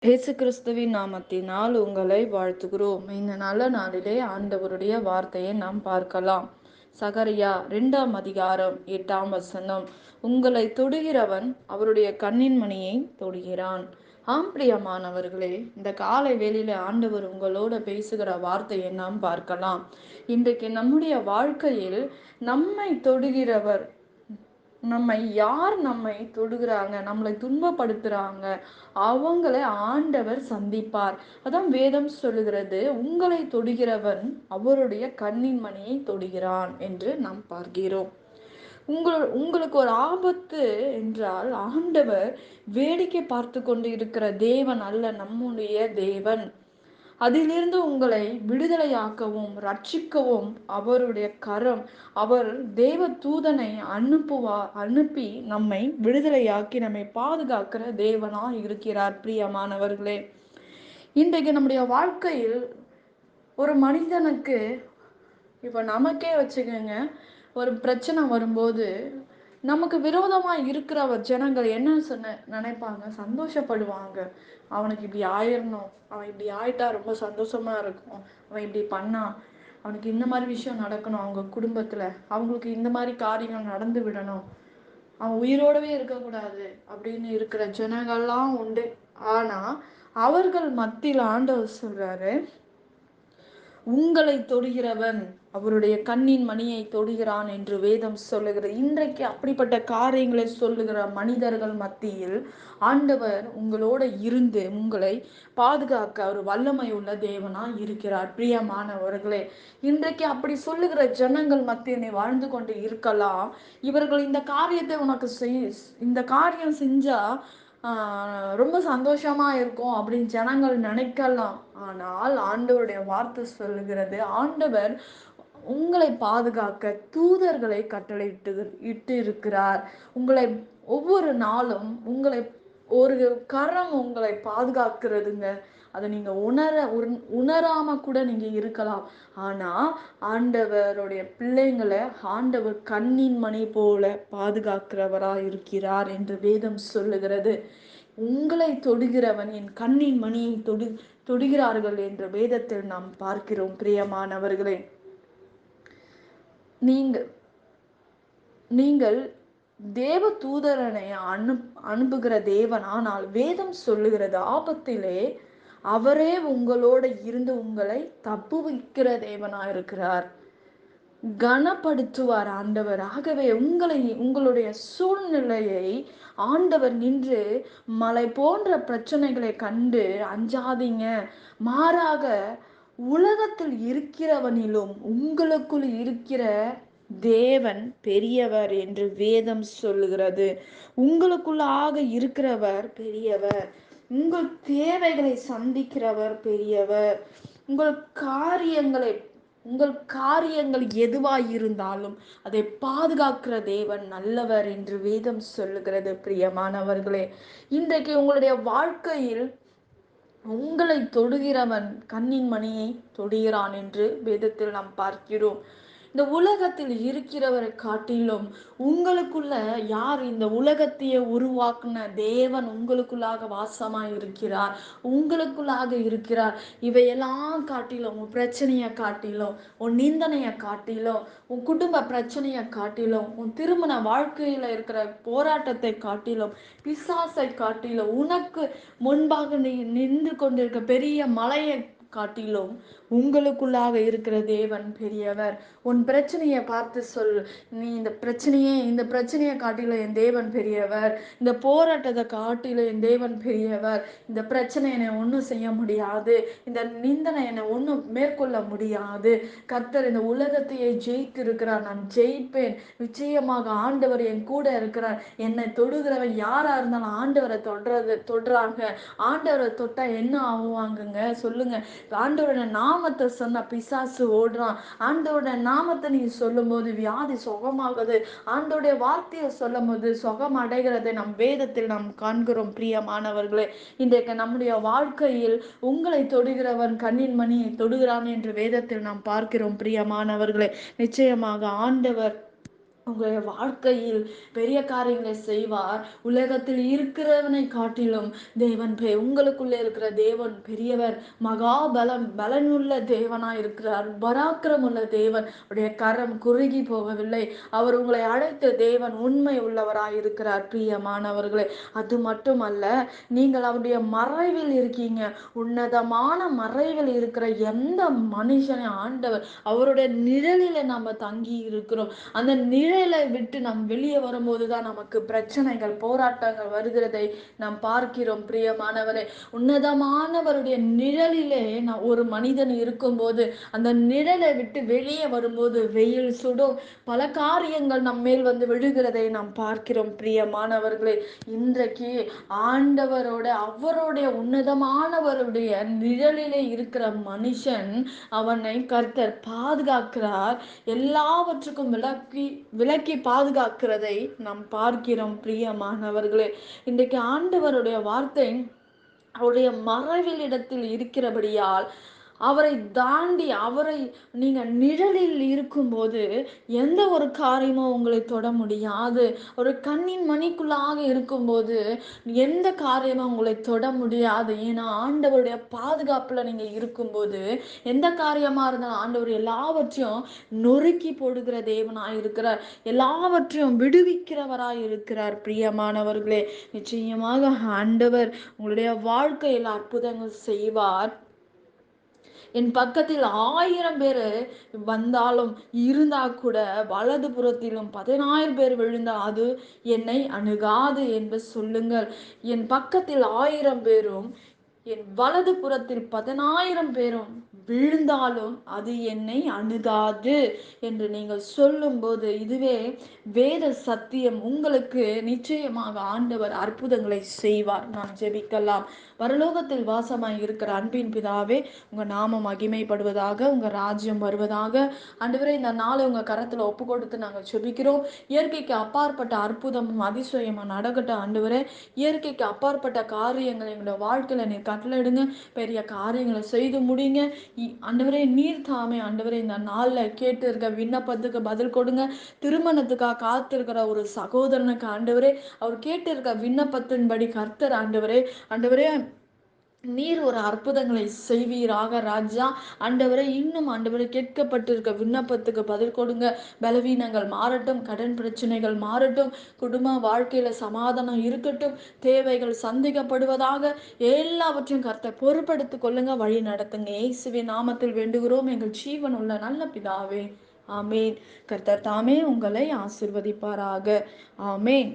இயேசு கிறிஸ்துவின் நாமத்தினால் உங்களை வாழ்த்துகிறோம். இந்த நல்ல நாளிலே ஆண்டவருடைய வார்த்தையை நாம் பார்க்கலாம். சகரியா 2ஆம் அதிகாரம் 8ஆம் வசனம். உங்களை தொடுகிறவன் அவருடைய கண்ணின் மணியை தொடுகிறான். ஆம் பிரியமானவர்களே, இந்த காலை வேளையில ஆண்டவர் உங்களோட பேசுகிற வார்த்தையை நாம் பார்க்கலாம். இன்றைக்கு நம்முடைய வாழ்க்கையில் நம்மை தொடுகிறவர், நம்மை தொடுகிறாங்க, நம்மளை துன்பப்படுத்துறாங்க, அவங்களை ஆண்டவர் சந்திப்பார். அதான் வேதம் சொல்லுகிறது, உங்களை தொடுகிறவன் அவருடைய கண்ணின் மணியை தொடுகிறான் என்று நாம் பார்க்கிறோம். உங்களுக்கு ஒரு ஆபத்து என்றால் ஆண்டவர் வேடிக்கை பார்த்து கொண்டு இருக்கிற தேவன் அல்ல, நம்முடைய தேவன். அதிலிருந்து உங்களை விடுதலையாக்கவும் ரட்சிக்கவும் அவருடைய கரம், அவர் தேவ தூதனை அனுப்பி நம்மை விடுதலையாக்கி நம்மை பாதுகாக்கிற தேவனா இருக்கிறார். பிரியமானவர்களே, இன்றைக்கு நம்முடைய வாழ்க்கையில் ஒரு மனிதனுக்கு, இப்ப நமக்கே வச்சுக்கோங்க, ஒரு பிரச்சனை வரும்போது நமக்கு விரோதமா இருக்கிற ஜனங்கள் என்ன நினைப்பாங்க? சந்தோஷப்படுவாங்க. அவனுக்கு இப்படி ஆயிடணும், அவன் இப்படி ஆயிட்டா ரொம்ப சந்தோஷமா இருக்கும், அவன் இப்படி பண்ணா, அவனுக்கு இந்த மாதிரி விஷயம் நடக்கணும், அவங்க குடும்பத்துல அவங்களுக்கு இந்த மாதிரி காரியங்கள் நடந்து விடணும், அவன் உயிரோடவே இருக்கக்கூடாது அப்படின்னு இருக்கிற ஜனங்கள்லாம் உண்டு. ஆனா அவர்கள் மத்தியில் ஆண்டவர் சொல்றாரு, உங்களை தொடுகிறவன் அவருடைய கண்ணின் மணியை தொடுகிறான் என்று வேதம் சொல்லுகிறது. இன்றைக்கு அப்படிப்பட்ட காரியங்களை சொல்லுகிற மனிதர்கள் மத்தியில் ஆண்டவர் உங்களோட இருந்து உங்களை பாதுகாக்க ஒரு வல்லமை உள்ள தேவனா இருக்கிறார். பிரியமானவர்களே, இன்றைக்கு அப்படி சொல்லுகிற ஜனங்கள் மத்தியில் நீ வாழ்ந்து கொண்டு இருக்கலாம். இவர்கள் இந்த காரியத்தை உனக்கு இந்த காரியம் செஞ்சா ரொம்ப சந்தோஷமா இருக்கும் அப்படின்னு ஜனங்கள் நினைக்கலாம். ஆனால் ஆண்டவருடைய வார்த்தை சொல்லுகிறது, ஆண்டவர் உங்களை பாதுகாக்க தூதர்களை இட்டு இருக்கிறார். உங்களை ஒவ்வொரு நாளும் உங்களை ஒரு கரம் உங்களை பாதுகாக்கிறதுங்க. அதை நீங்க உணராம கூட நீங்க இருக்கலாம். ஆனா ஆண்டவருடைய பிள்ளைங்களை ஆண்டவர் கண்ணின் மணி போல பாதுகாக்கிறவரா இருக்கிறார் என்று வேதம் சொல்லுகிறது. உங்களை தொடுகிறவன் என் கண்ணின் மணியை தொடுகிறார்கள் என்று வேதத்தில் நாம் பார்க்கிறோம். பிரியமானவர்களே, நீங்கள் தேவ தூதரனை அனுப்புகிற தேவன். ஆனால் வேதம் சொல்லுகிறது, ஆபத்திலே அவரே உங்களோட இருந்து உங்களை தப்புவிக்கிற தேவனா இருக்கிறார், கனப்படுத்துவார் ஆண்டவர். ஆகவே உங்களுடைய சூழ்நிலையை ஆண்டவர் நின்று மலை போன்ற பிரச்சனைகளை கண்டு அஞ்சாதீங்க, மாறாக உலகத்தில் இருக்கிறவனிலும் உங்களுக்குள் இருக்கிற தேவன் பெரியவர் என்று வேதம் சொல்லுகிறது. உங்களுக்குள்ளாக இருக்கிறவர் பெரியவர், உங்கள் தேவைகளை சந்திக்கிறவர் பெரியவர். உங்கள் காரியங்கள் எதுவாய் இருந்தாலும் அதை பாதுகாக்கிற தேவன் நல்லவர் என்று வேதம் சொல்லுகிறது. பிரியமானவர்களே, இன்றைக்கு உங்களுடைய வாழ்க்கையில் உங்களை தொடுகிறவன் கண்ணின் மணியை தொடுகிறான் என்று வேதத்தில் நாம் பார்க்கிறோம். இந்த உலகத்தில் இருக்கிறவரை காட்டிலும் உங்களுக்குள்ள யார் இந்த உலகத்தையே உருவாக்குன தேவன் உங்களுக்குள்ளாக வாசமா இருக்கிறார், உங்களுக்குள்ளாக இருக்கிறார். இவையெல்லாம் காட்டிலும், உன் பிரச்சனையை காட்டிலும், உன் நிந்தனையை காட்டிலும், உன் குடும்ப பிரச்சனையை காட்டிலும், உன் திருமண வாழ்க்கையில இருக்கிற போராட்டத்தை காட்டிலும், பிசாசை காட்டிலும், உனக்கு முன்பாக நீ நின்று கொண்டிருக்க பெரிய மலையை காட்டிலும் உங்களுக்குள்ளாக இருக்கிற தேவன் பெரியவர். உன் பிரச்சனையை பார்த்து சொல், நீ இந்த பிரச்சனையை காட்டிலும் என் தேவன் பெரியவர், இந்த போராட்டத்தை காட்டிலும் என் தேவன் பெரியவர், இந்த பிரச்சனை என்னை ஒன்றும் செய்ய முடியாது, இந்த நிந்தனை என்னை ஒன்றும் மேற்கொள்ள முடியாது, கர்த்தர் இந்த உலகத்தையே ஜெயித்து இருக்கிறார், நான் ஜெயிப்பேன், நிச்சயமாக ஆண்டவர் என் கூட இருக்கிறார், என்னை தொடுகிறவன் யாரா இருந்தாலும் ஆண்டவரை தொடுறாங்க, ஆண்டவரை தொட்டா என்ன ஆகுவாங்கங்க சொல்லுங்க? ஆண்டவரோட நாமத்தை சொன்ன பிசாசு ஓடுறான், ஆண்டவரோட நாமத்தை நீ சொல்லும் போது வியாதி சுகமாகுது, ஆண்டவருடைய வார்த்தையை சொல்லும் போது சுகம் அடைகிறதை நம் வேதத்தில் நாம் காண்கிறோம். பிரியமானவர்களே, இன்றைக்கு நம்முடைய வாழ்க்கையில் உங்களை தொடுகிறவன் கண்ணின் மணியை தொடுகிறான் என்று வேதத்தில் நாம் பார்க்கிறோம். பிரியமானவர்களே, நிச்சயமாக ஆண்டவர் உங்களுடைய வாழ்க்கையில் பெரிய காரியங்களை செய்வார். உலகத்தில் இருக்கிறவனை காட்டிலும் உங்களுக்குள்ளே இருக்கிற தேவன் பெரியவர், பலனுள்ள தேவனாய் இருக்கிறார், பராக்கிரம் உள்ள தேவன். உடைய கரம் குறுகி போகவில்லை. அவர் உங்களை அழைத்த தேவன் உண்மை உள்ளவராய் இருக்கிறார். பிரியமானவர்களே, அது மட்டுமல்ல, நீங்கள் அவருடைய மறைவில் இருக்கீங்க. உன்னதமான மறைவில் இருக்கிற எந்த மனுஷனை ஆண்டவர் அவருடைய நிழலில நாம தங்கி இருக்கிறோம். அந்த நிழலை விட்டு நாம் வெளியே வரும்போதுதான் நமக்கு பிரச்சனைகள், போராட்டங்கள் வருகிறதை நாம் பார்க்கிறோம். பிரியமானவரே, உன்னதமானவருடைய நிழலிலே ஒரு மனிதன் இருக்கும்போது, அந்த நிழலை விட்டு வெளியே வரும்போது வெயில் சுடும், பல காரியங்கள் நம் மேல் வந்து விழுகிறதை நாம் பார்க்கிறோம். பிரியமானவர்களே, இன்றைக்கு அவருடைய உன்னதமானவருடைய நிழலிலே இருக்கிற மனுஷன், அவனை கர்த்தர் பாதுகாக்கிறார். எல்லாவற்றுக்கும் விலக்கி விலக்கி பாதுகாக்கிறதை நாம் பார்க்கிறோம். பிரியமானவர்களே, இன்றைக்கு ஆண்டவருடைய வார்த்தை அவருடைய மறைவில் இடத்தில் இருக்கிறபடியால், அவரை தாண்டி நீங்க நிழலில் இருக்கும்போது எந்த ஒரு காரியமும் உங்களை தொட முடியாது. ஒரு கண்ணின் மணிக்குள்ளாக இருக்கும்போது எந்த காரியமும் உங்களை தொட முடியாது. ஏன்னா ஆண்டவருடைய பாதுகாப்புல நீங்க இருக்கும்போது எந்த காரியமா இருந்தாலும் ஆண்டவர் எல்லாவற்றையும் நொறுக்கி போடுகிற தேவனாய் இருக்கிறார். எல்லாவற்றையும் விடுவிக்கிறவராய் இருக்கிறார். பிரியமானவர்களே, நிச்சயமாக ஆண்டவர் உங்களுடைய வாழ்க்கையில் அற்புதங்கள் செய்வார். என் பக்கத்தில் 1000 பேர் வந்தாலும் இருந்தா கூட, வலது புறத்திலும் 10,000 பேர் விழுந்தால் அது என்னை அணுகாது என்று சொல்லுங்கள். என் பக்கத்தில் 1000 பேரும் என் வலது புறத்தில் 10,000 பேரும் விழுந்தாலும் அது என்னை அணுகாது என்று நீங்கள் சொல்லும்போது, இதுவே வேத சத்தியம். உங்களுக்கு நிச்சயமாக ஆண்டவர் அற்புதங்களை செய்வார். நாம் ஜெபிக்கலாம். பரலோகத்தில் வாசமாய் இருக்கிற அன்பின் பிதாவே, உங்க நாமம் மகிமைப்படுவதாக, உங்க ராஜ்யம் வருவதாக. ஆண்டவரே, இந்த நாளை உங்க கரத்துல ஒப்பு கொடுத்து நாங்கள் ஜெபிக்கிறோம். இயற்கைக்கு அப்பாற்பட்ட அற்புதமும் அதிசயமும் நடக்கட்டும். ஆண்டவரே, இயற்கைக்கு அப்பாற்பட்ட காரியங்கள் எங்களோட வாழ்க்கையில நீர் கட்டளையிடுங்க. பெரிய காரியங்களை செய்து முடிங்க. ஆண்டவரே, நீர் தாமே ஆண்டவரே இந்த நாள்ல கேட்டு இருக்க விண்ணப்பத்துக்கு பதில் கொடுங்க. திருமணத்துக்காக காத்திருக்கிற ஒரு சகோதரனுக்கு ஆண்டவரே, அவர் கேட்டு இருக்க விண்ணப்பத்தின்படி கர்த்தர் ஆண்டவரே நீர் ஒரு அற்புதங்களை செய்வீராக ராஜா. ஆண்டவரே, இன்னும் ஆண்டவரே கேட்கப்பட்டிருக்க விண்ணப்பத்துக்கு பதில் கொடுங்க. பலவீனங்கள் மாறட்டும், கடன் பிரச்சனைகள் மாறட்டும், குடும்ப வாழ்க்கையில சமாதானம் இருக்கட்டும், தேவைகள் சந்திக்கப்படுவதாக. எல்லாவற்றையும் கர்த்தர் பொறுப்படுத்திக் கொள்ளுங்க, வழி நடத்துங்க. இயேசுவின் நாமத்தில் வேண்டுகிறோம் எங்கள் ஜீவன் உள்ள நல்ல பிதாவே, ஆமேன். கர்த்தர் தாமே உங்களை ஆசீர்வதிப்பாராக. ஆமேன்.